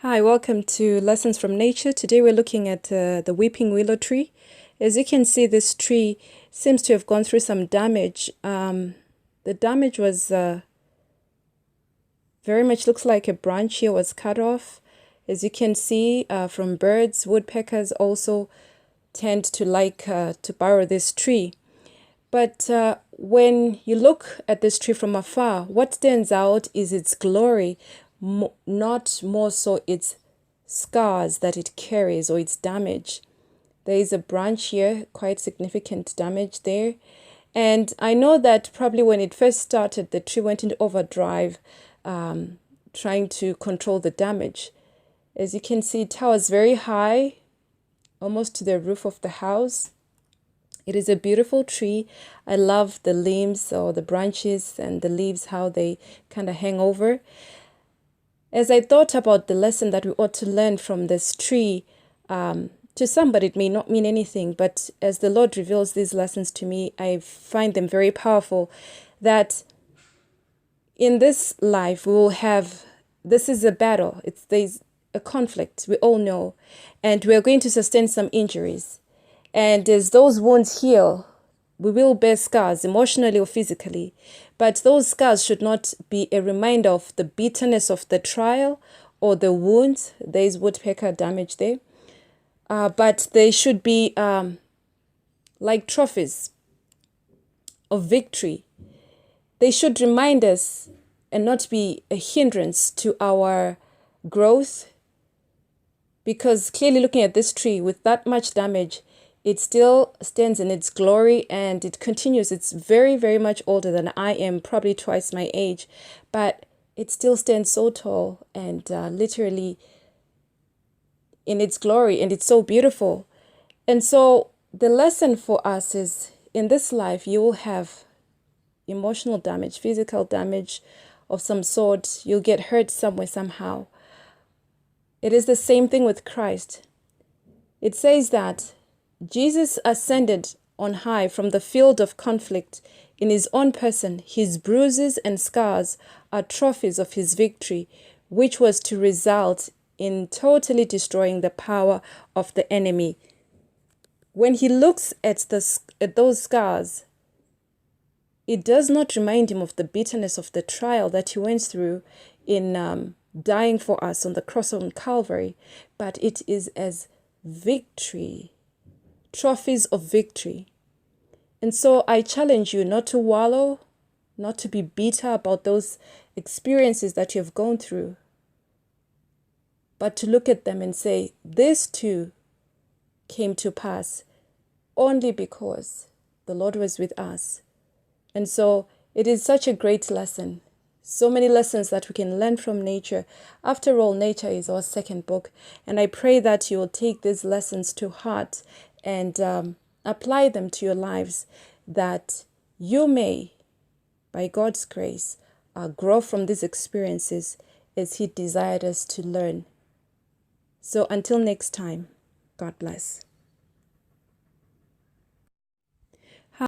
Hi, welcome to Lessons from Nature. Today we're looking at the weeping willow tree. As you can see, this tree seems to have gone through some damage. The damage was very much looks like a branch here was cut off. As you can see from birds, woodpeckers also tend to like to burrow this tree. But when you look at this tree from afar, what stands out is its glory, not more so its scars that it carries or its damage. There is a branch here, quite significant damage there. And I know that probably when it first started, the tree went into overdrive, trying to control the damage. As you can see, it towers very high, almost to the roof of the house. It is a beautiful tree. I love the limbs or the branches and the leaves, how they kind of hang over. As I thought about the lesson that we ought to learn from this tree, to somebody it may not mean anything, but as the Lord reveals these lessons to me, I find them very powerful. That in this life we will have, this is a battle. There's a conflict, we all know, and we're going to sustain some injuries. And as those wounds heal, we will bear scars emotionally or physically. But those scars should not be a reminder of the bitterness of the trial or the wounds. There is woodpecker damage there. But they should be like trophies of victory. They should remind us and not be a hindrance to our growth. Because clearly looking at this tree with that much damage, it still stands in its glory and it continues. It's very, very much older than I am, probably twice my age, but it still stands so tall and literally in its glory, and it's so beautiful. And so the lesson for us is, in this life, you will have emotional damage, physical damage of some sort. You'll get hurt somewhere, somehow. It is the same thing with Christ. It says that Jesus ascended on high from the field of conflict in his own person. His bruises and scars are trophies of his victory, which was to result in totally destroying the power of the enemy. When he looks at those scars, it does not remind him of the bitterness of the trial that he went through in dying for us on the cross on Calvary, but it is as victory. Trophies of victory. And so I challenge you not to wallow, not to be bitter about those experiences that you have gone through, but to look at them and say, this too came to pass only because the Lord was with us. And so it is such a great lesson. So many lessons that we can learn from nature. After all, nature is our second book. And I pray that you will take these lessons to heart and apply them to your lives, that you may, by God's grace, grow from these experiences as He desired us to learn. So until next time, God bless.